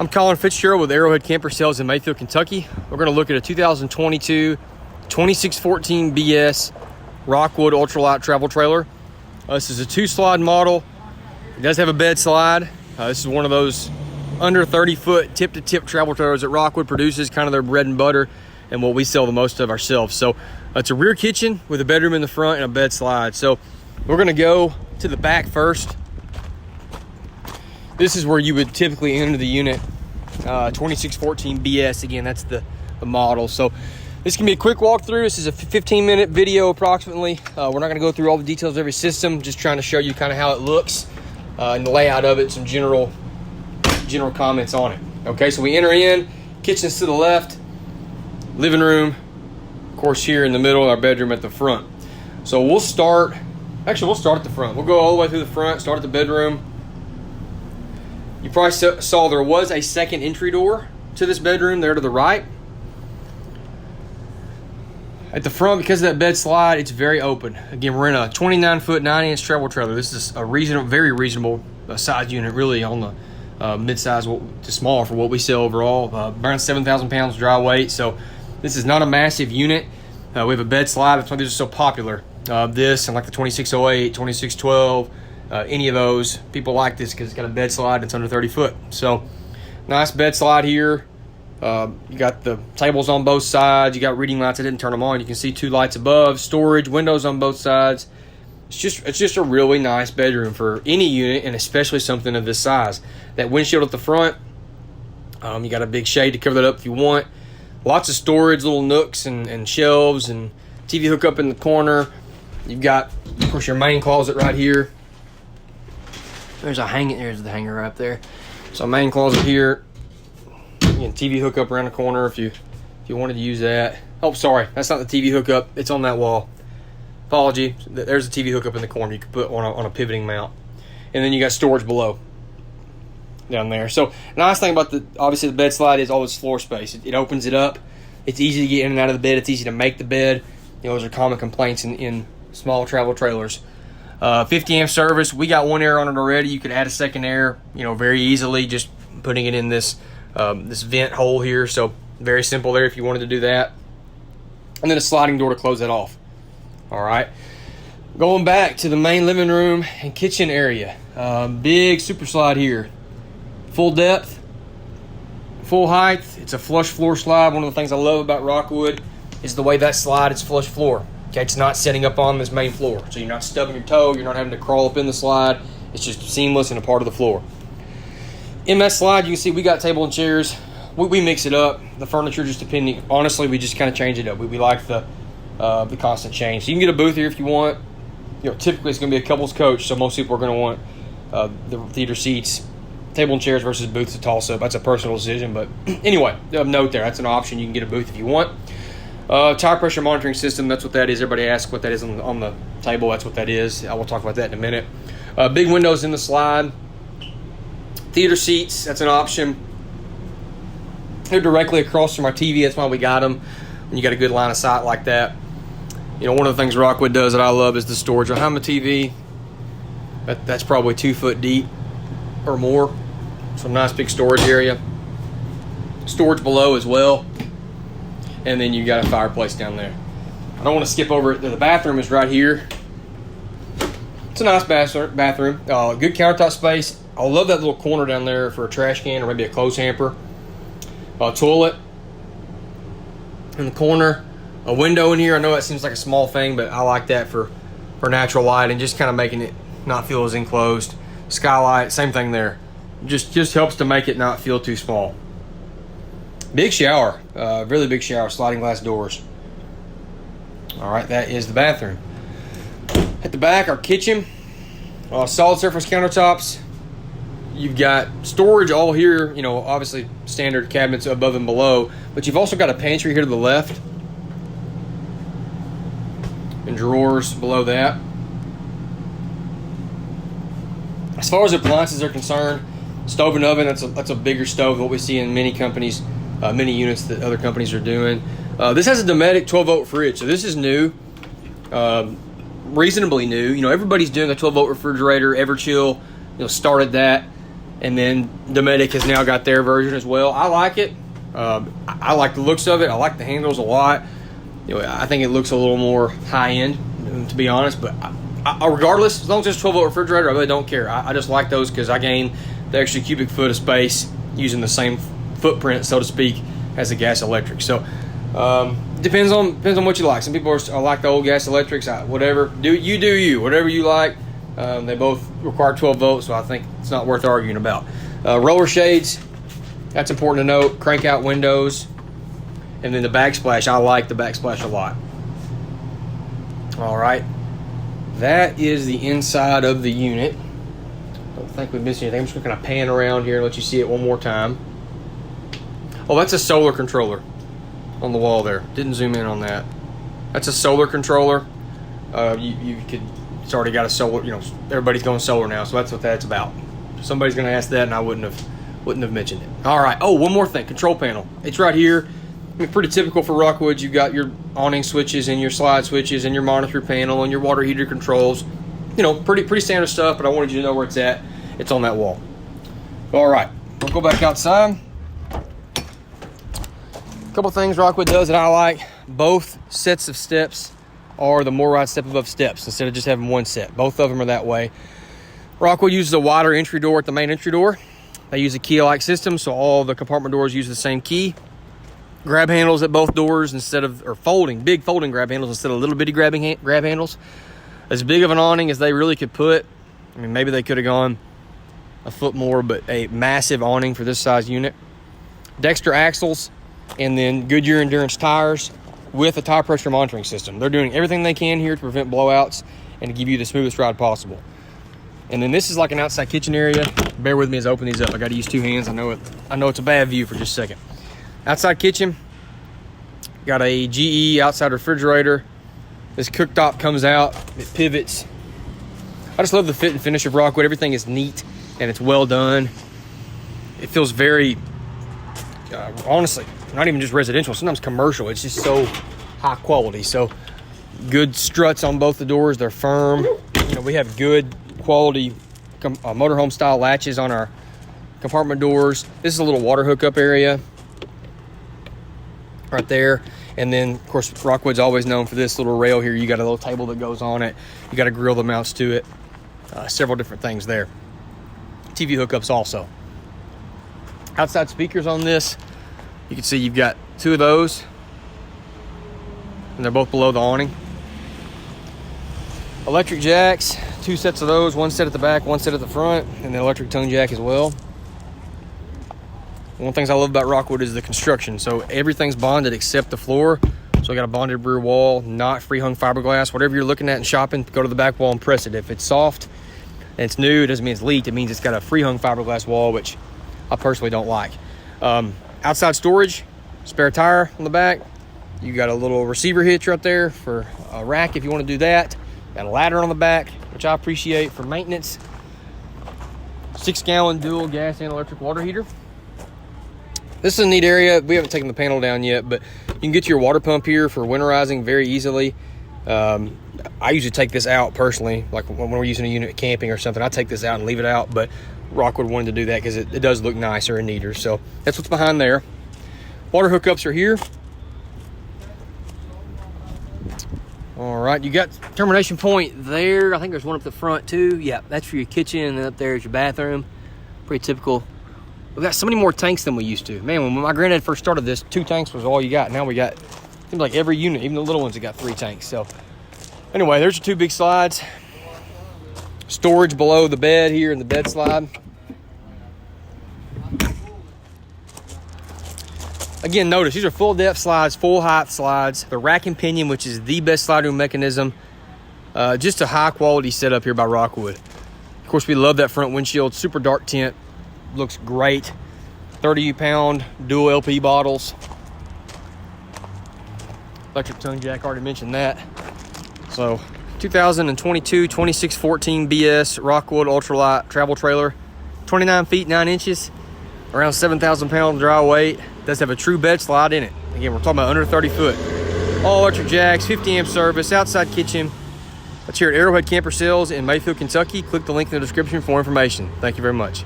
I'm Colin Fitzgerald with Arrowhead Camper Sales in Mayfield, Kentucky. We're going to look at a 2022 2614 BS Rockwood Ultra-Lite travel trailer. This is a 2-slide model. It does have a bed slide. This is one of those under 30-foot tip-to-tip travel trailers that Rockwood produces, kind of their bread and butter, and what we sell the most of ourselves. So it's a rear kitchen with a bedroom in the front and a bed slide. So we're going to go to the back first. This is where you would typically enter the unit. 2614 BS, again, that's the model. So this can be a quick walkthrough. This is a 15-minute video approximately. We're not going to go through all the details of every system, just trying to show you kind of how it looks and the layout of it, some general comments on it. Okay, so we enter in, kitchen's to the left, living room, of course, here in the middle, our bedroom at the front. So we'll start at the front. We'll go all the way through the front, start at the bedroom. You probably saw there was a second entry door to this bedroom there to the right. At the front, because of that bed slide, it's very open. Again, we're in a 29-foot, 9-inch travel trailer. This is a very reasonable size unit, really on the mid-size to small for what we sell overall. Around 7,000 pounds dry weight, so this is not a massive unit. We have a bed slide. That's why these are so popular. This and like the 2608, 2612, any of those, people like this because it's got a bed slide and it's under 30 foot. So nice bed slide here. You got the tables on both sides. You got reading lights. I didn't turn them on. You can see 2 lights above. Storage, windows on both sides. It's just a really nice bedroom for any unit, and especially something of this size. That windshield at the front. You got a big shade to cover that up if you want. Lots of storage, little nooks and shelves, and TV hookup in the corner. You've got, of course, your main closet right here. There's the hanger right there. So main closet here. Again, TV hookup around the corner if you wanted to use that. Oh, sorry, that's not the TV hookup. It's on that wall. Apology. There's a TV hookup in the corner you could put on a pivoting mount. And then you got storage below down there. So nice thing about obviously the bed slide is all this floor space. It opens it up. It's easy to get in and out of the bed. It's easy to make the bed. Those are common complaints in small travel trailers. 50 amp service. We got one air on it already. You could add a second air, very easily, just putting it in this vent hole here. So very simple there if you wanted to do that. And then a sliding door to close that off. All right. Going back to the main living room and kitchen area. Big super slide here. Full depth, full height. It's a flush floor slide. One of the things I love about Rockwood is the way that slide is flush floor. Okay, it's not setting up on this main floor. So you're not stubbing your toe. You're not having to crawl up in the slide. It's just seamless and a part of the floor. In that slide, you can see we got table and chairs. We mix it up. The furniture just depending. Honestly, we just kind of change it up. We like the constant change. So you can get a booth here if you want. Typically it's going to be a couples coach, so most people are going to want the theater seats, table and chairs versus booths to toss up. That's a personal decision, but anyway, note there. That's an option. You can get a booth if you want. Tire pressure monitoring system, that's what that is. Everybody asks what that is on the table. That's what that is. I will talk about that in a minute. Big windows in the slide. Theater seats, that's an option. They're directly across from our TV. That's why we got them. When you got a good line of sight like that. One of the things Rockwood does that I love is the storage behind the TV. That's probably 2 foot deep or more. Some nice big storage area. Storage below as well. And then you got a fireplace down there. I don't want to skip over it. The bathroom is right here. It's a nice bathroom. Good countertop space. I love that little corner down there for a trash can or maybe a clothes hamper. Toilet in the corner. A window in here. I know that seems like a small thing, but I like that for natural light and just kind of making it not feel as enclosed. Skylight, same thing there. Just helps to make it not feel too small. Big shower, really big shower, sliding glass doors. All right, that is the bathroom. At the back, our kitchen, solid surface countertops. You've got storage all here, obviously standard cabinets above and below, but you've also got a pantry here to the left and drawers below that. As far as appliances are concerned, stove and oven, that's a bigger stove than what we see in many companies. Many units that other companies are doing. This has a Dometic 12-volt fridge, so this is new, reasonably new. Everybody's doing a 12-volt refrigerator. Everchill, started that. And then Dometic has now got their version as well. I like it. I like the looks of it. I like the handles a lot. I think it looks a little more high-end, to be honest. But regardless, as long as it's 12-volt refrigerator, I really don't care. I just like those because I gain the extra cubic foot of space using the same footprint, so to speak, as the gas electric. So depends on what you like. Some people are like the old gas electrics. Whatever, do you, whatever you like. They both require 12 volts, so I think it's not worth arguing about. Roller shades, that's important to note. Crank out windows, and then the backsplash. I like the backsplash a lot. All right, that is the inside of the unit. Don't think we missed anything. I'm just going to kind of pan around here and let you see it one more time. Oh, that's a solar controller on the wall there. Didn't zoom in on that. That's a solar controller. It's already got a solar. Everybody's going solar now, so that's what that's about. Somebody's going to ask that, and I wouldn't have mentioned it. All right. Oh, one more thing. Control panel. It's right here. Pretty typical for Rockwood. You've got your awning switches and your slide switches and your monitor panel and your water heater controls. Pretty standard stuff, but I wanted you to know where it's at. It's on that wall. All right. We'll go back outside. A couple things Rockwood does that I like. Both sets of steps are the MORryde step above steps instead of just having one set. Both of them are that way. Rockwood uses a wider entry door at the main entry door. They use a key-alike system, so all the compartment doors use the same key. Grab handles at both doors big folding grab handles instead of little bitty grab handles. As big of an awning as they really could put. Maybe they could have gone a foot more, but a massive awning for this size unit. Dexter axles, and then Goodyear Endurance tires with a tire pressure monitoring system. They're doing everything they can here to prevent blowouts and to give you the smoothest ride possible. And then this is like an outside kitchen area. Bear with me as I open these up. I got to use two hands. I know it's a bad view for just a second. Outside kitchen, got a GE outside refrigerator. This cooktop comes out, it pivots. I just love the fit and finish of Rockwood. Everything is neat and it's well done. It feels very, honestly, not even just residential, sometimes commercial. It's just so high quality. So good struts on both the doors. They're firm. We have good quality motorhome style latches on our compartment doors. This is a little water hookup area right there. And then, of course, Rockwood's always known for this little rail here. You got a little table that goes on it. You got a grill that mounts to it. Several different things there. TV hookups also. Outside speakers on this. You can see you've got two of those. And they're both below the awning. Electric jacks. Two sets of those. One set at the back, one set at the front. And the electric tone jack as well. One of the things I love about Rockwood is the construction. So everything's bonded except the floor. So I got a bonded rear wall, not free-hung fiberglass. Whatever you're looking at and shopping, go to the back wall and press it. If it's soft and it's new, it doesn't mean it's leaked. It means it's got a free-hung fiberglass wall, which I personally don't like. Outside storage, spare tire on the back. You got a little receiver hitch right there for a rack if you want to do that. Got a ladder on the back, which I appreciate for maintenance. 6-gallon dual gas and electric water heater. This is a neat area. We haven't taken the panel down yet, but you can get your water pump here for winterizing very easily. I usually take this out personally, like when we're using a unit camping or something. I take this out and leave it out, but Rockwood wanted to do that because it does look nicer and neater. So that's what's behind there. Water hookups are here. All right, you got termination point there. I think there's one up the front too. Yeah, that's for your kitchen, and then up there is your bathroom. Pretty typical. We've got so many more tanks than we used to. Man, when my granddad first started this, 2 tanks was all you got. Now we got, seems like every unit, even the little ones, have got 3 tanks. So anyway, there's your 2 big slides. Storage below the bed here in the bed slide. Again, notice these are full depth slides, full height slides. The rack and pinion, which is the best sliding mechanism. Just a high quality setup here by Rockwood. Of course, we love that front windshield, super dark tint. Looks great. 30-pound dual LP bottles. Electric tone jack, already mentioned that. So 2022 2614 BS Rockwood Ultra-Lite travel trailer. 29 feet 9 inches, around 7,000 pound dry weight. Does have a true bed slide in it. Again, we're talking about under 30 foot. All electric jacks, 50 amp service, outside kitchen. That's here at Arrowhead Camper Sales in Mayfield, Kentucky. Click the link in the description for more information. Thank you very much.